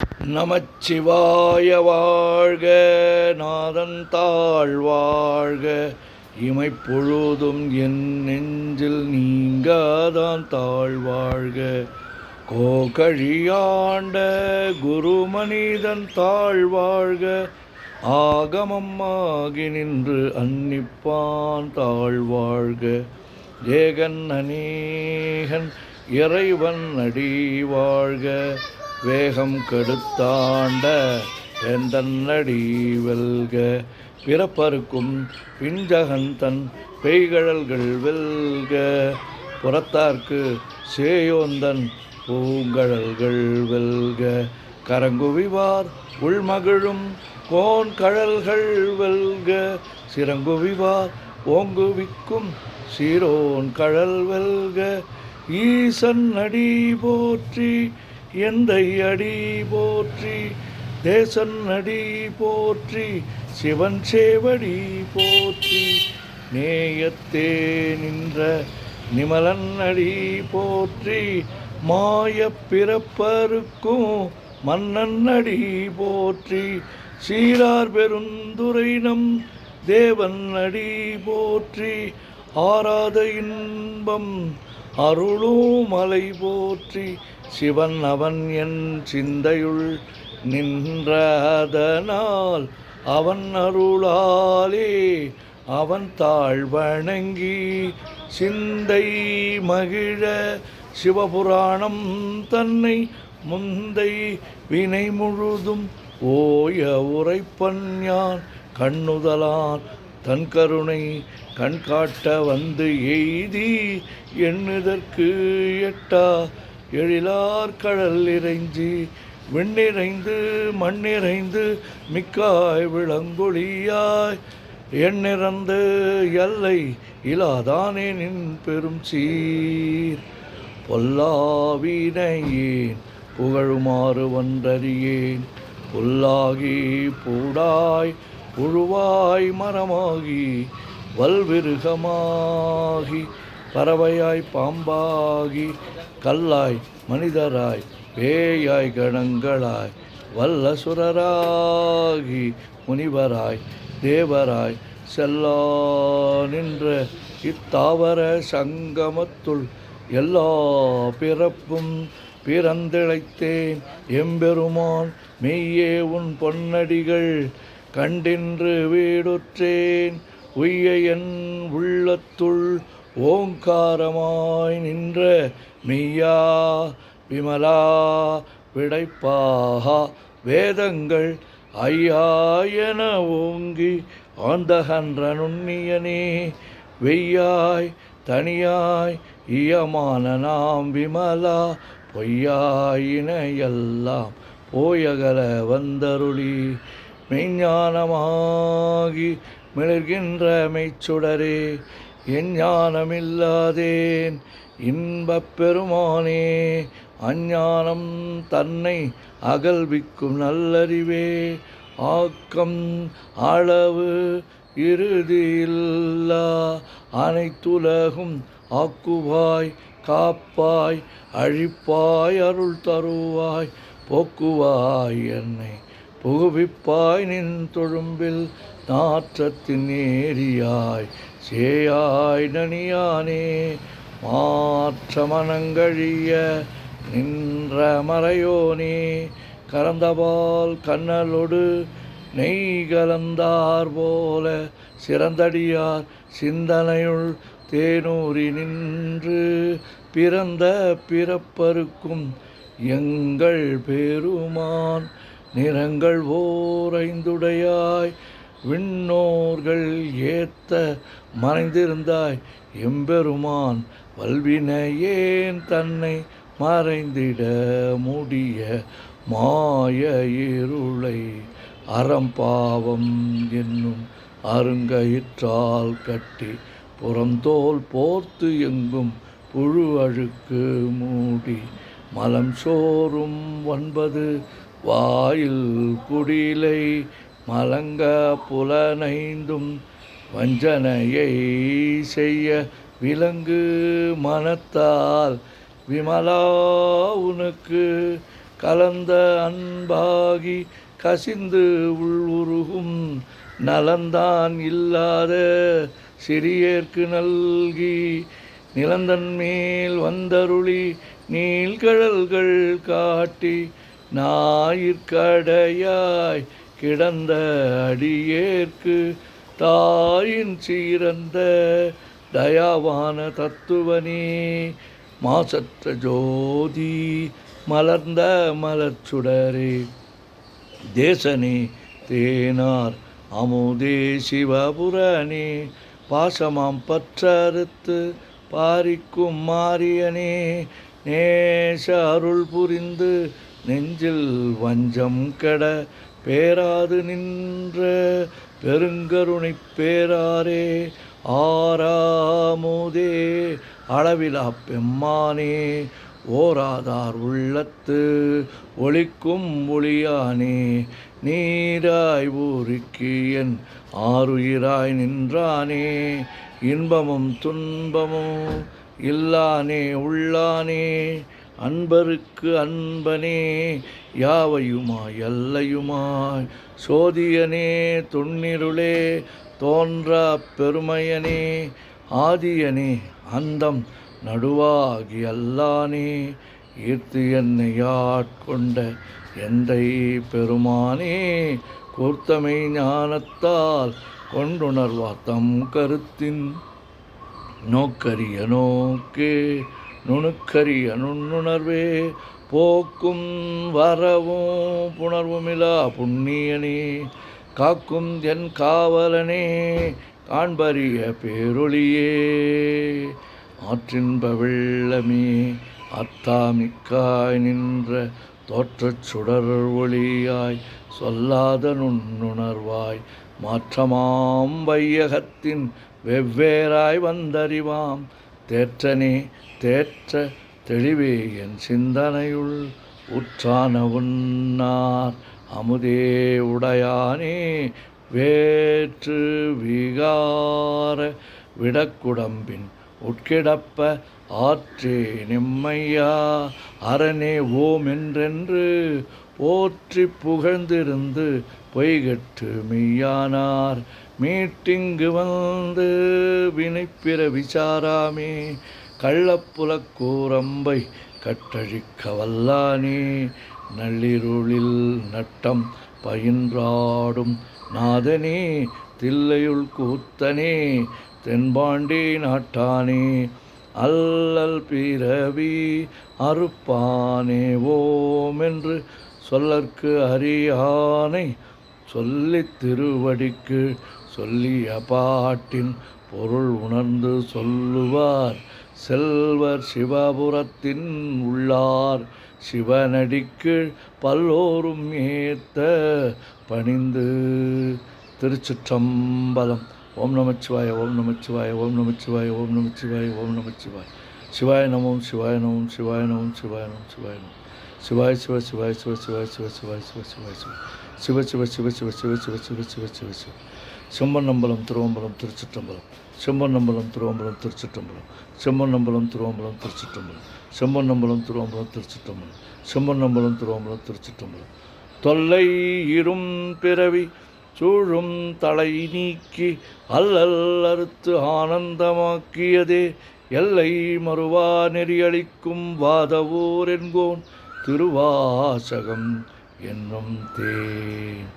நமச்சிவாய வாழ்க, நாதன் தாழ் வாழ்க, இமைப்பொழுதும் என் நெஞ்சில் நீங்காதான் தாழ் வாழ்க. கோகழியாண்ட குருமனிதன் தாழ் வாழ்க, ஆகமம் ஆகி நின்று அன்னிப்பான் தாழ் வாழ்க. ஏகன் அநேகன் இறைவன் அடி வாழ்க, வேகம் கெடுத்தாண்ட வேந்தன்னடி வெல்க. பிறப்பருக்கும் பிஞ்சகன் தன் பெய்கழல்கள் வெல்க, புறத்தார்க்கு சேயோந்தன் பூங்கழல்கள் வெல்க. கரங்குவிவார் உள்மகிழும் கோன் கழல்கள் வெல்க, சிறங்குவிவார் ஓங்குவிக்கும் சீரோன் கழல் வெல்க. ஈசன் அடி போற்றி, எந்தை அடி போற்றி, தேசன் அடி போற்றி, சிவன் சேவடி போற்றி. நேயத்தே நின்ற நிமலன் அடி போற்றி, மாயப் பிறப்பருக்கும் மன்னன் அடி போற்றி. சீரார் பெருந்துரை நம் தேவன் அடி போற்றி, ஆராத இன்பம் அருளும் மலை போற்றி. சிவன் அவன் என் சிந்தையுள் நின்றதனால், அவன் அருளாலே அவன் தாழ் வணங்கி சிந்தை மகிழ. சிவபுராணம் தன்னை முந்தை வினை முழுதும் ஓய உரைப்பன் யான், கண்ணுதலான் தன் கருணை கண்காட்ட வந்து எய்தி எண்ணுதற்கு எட்டா எழிலார் கடல் இறைஞ்சி. விண்ணிறைந்து மண்ணிறைந்து மிக்காய் விளங்கொழியாய், எண்ணிறந்து எல்லை இலாதானே நின் பெரும் சீர். பொல்லாவினையேன் புகழுமாறு வந்தறியேன், புல்லாகி பூடாய் புழுவாய் மரமாகி வல்விருகமாகி பறவையாய் பாம்பாகி கல்லாய் மனிதராய் பேயாய் கணங்களாய் வல்லசுரராகி முனிவராய் தேவராய் செல்லா நின்ற இத்தாவர சங்கமத்துள் எல்லா பிறப்பும் பிறந்திழைத்தேன் எம்பெருமான். மெய்யே உன் பொன்னடிகள் கண்டின்று வீடுற்றேன், உய்ய என் உள்ளத்துள் ஓங்காரமாய் நின்ற மெய்யா விமலா விடைப்பாகா வேதங்கள் ஐயா என ஓங்கி ஆந்தகன்ற நுண்ணியனே. வெய்யாய் தனியாய் இயமான நாம் விமலா, பொய்யாயினையெல்லாம் போயகல வந்தருளி. மெய்ஞானமாகி மிளர்கின்ற மெய்ச்சுடரே, எஞ்ஞானமில்லாதேன் இன்பப் பெருமானே. அஞ்ஞானம் தன்னை அகல்விக்கும் நல்லறிவே, ஆக்கம் அளவு இறுதியில்லா அனைத்துலகும் ஆக்குவாய் காப்பாய் அழிப்பாய் அருள் தருவாய் போக்குவாய் என்னை புகுவிப்பாய். நின் தொழும்பில் நாற்றத்தின் நேரியாய் சேயாய் நனியானே, மாற்ற மனங்கழிய நின்ற மறையோனே. கறந்தபால் கண்ணலொடு நெய் கலந்தார் போல, சிறந்தடியார் சிந்தனையுள் தேனூறி நின்று பிறந்த பிறப்பருக்கும் எங்கள் பெருமான். நிறங்கள் ஓரைந்துடையாய் விண்ணோர்கள் ஏத்த மறைந்திருந்தாய் எம்பெருமான். வல்வினையேன் தன்னை மறைந்திட முடிய மாய இருளை அறம்பாவம் என்னும் அருங்கயிற்றால் கட்டி, புறந்தோல் போர்த்து எங்கும் புழு அழுக்கு மூடி. மலம் சோறும் 9 வாயில் குடிலை மலங்க புலனைந்தும் வஞ்சனையை செய்ய விலங்கு மனத்தால் விமலா உனக்கு கலந்த அன்பாகி கசிந்து உள்வுருகும் நலந்தான் இல்லாத சிறியேற்கு நல்கி நிலந்தன் மேல் வந்தருளி நீள்கடல்கள் காட்டி ஞாயிற்கடையாய் கிடந்த அடியேற்கு தாயின் சீரந்த தயாவான தத்துவனே மாசற்ற ஜோதி மலர்ந்த மலர்ச்சுடரே தேசனே தேனார் அமுதே சிவபுரனே பாசமாம் பற்றறுத்து பாரிக்கும் மாரியனே நேச அருள் புரிந்து நெஞ்சில் வஞ்சம் கெட பேராது நின்ற பெருங்கருணை பேராரே ஆறாமுதே அளவிலா பெம்மானே ஓராதார் உள்ளத்து ஒளிக்கும் ஒளியானே நீராய் ஊருக்கு என் ஆருயிராய் நின்றானே இன்பமும் துன்பமும் இல்லானே உள்ளானே அன்பருக்கு அன்பனே யாவையுமாய் எல்லையுமாய் சோதியனே துண்ணிருளே தோன்றா பெருமையனே ஆதியனே அந்தம் நடுவாகி அல்லானே ஈர்த்து என்னை ஆட்கொண்ட எந்தை பெருமானே கூர்த்தமை ஞானத்தால் கொண்டுணர்வார் தம் கருத்தின் நோக்கரிய நோக்கே நுணுக்கரிய நுண்ணுணர்வே போக்கும் வரவும் புணர்வுமிலா புண்ணியனே காக்கும் என் காவலனே காண்பரிய பேரொளியே ஆற்றின்ப வெள்ளமே அத்தாமிக்காய் நின்ற தோற்றச் சுடர் ஒளியாய் சொல்லாத நுண்ணுணர்வாய் மாற்றமாம் வையகத்தின் வெவ்வேறாய் வந்தறிவாம் தேற்றனே தேற்ற தெளிவே என் சிந்தனையுள் உற்றான உன்னார் அமுதே உடையானே வேற்று விகார விடக்குடம்பின் உட்கிடப்ப ஆற்றே நிம்மையா அரணே ஓம் என்றென்று போற்றி புகழ்ந்திருந்து பொய்கட்டு மெய்யானார் மீட்டிங்கு வந்து வினைப்பிற விசாராமே கள்ளப்புலக் கூரம்பை கட்டழிக்க வல்லானே நள்ளிருளில் நட்டம் பயின்றாடும் நாதனே தில்லையுள் கூத்தனே தென்பாண்டி நாட்டானே அல்லல் பிறவி அறுப்பானே ஓம் என்று சொல்லற்கு அறியானை சொல்லித் திருவடிக்கு சொல்லிய பாட்டின் பொருள் உணர்ந்து சொல்லுவார் செல்வர் சிவபுரத்தின் உள்ளார் சிவனடிக்கு பல்லோரும் ஏத்த பணிந்து. திருச்சிற்றம்பலம். ஓம் நமச்சிவாய ஓம் நமச்சிவாய ஓம் நமச்சிவாய ஓம் நமச்சிவாய ஓம் நமச்சிவாய. சிவாய நமோம் சிவாய நமோம் சிவாய நமோம் சிவாய நமோம் சிவாய நமோம். சிவாய சிவ சிவாய சிவ சிவாய சிவ சிவாய சிவ சிவாய சிவ சிவ சிவ சிவ சிவ சிவ சிவ சிவ சிவ சிவ சிவ. செம்பன்னம்பலம் திருவம்பலம் திருச்சிற்றம்பலம். செம்பன்னம்பலம் திருவம்பலம் திருச்சிற்றம்பலம். செம்பன்னம்பலம் திருவம்பலம் திருச்சிற்றம்பலம். செம்பன்னம்பலம் திருவம்பலம் திருச்சிற்றம்பலம். செம்பன்னம்பலம் திருவம்பலம் திருச்சிற்றம்பலம். தொல்லை இரும் பிறவி சூழும் தலை நீக்கி அல்லல் அறுத்து ஆனந்தமாக்கியதே எல்லை மறுவா நெறியளிக்கும் வாதவூர் என்கோன் திருவாசகம் என்னும் தேன்.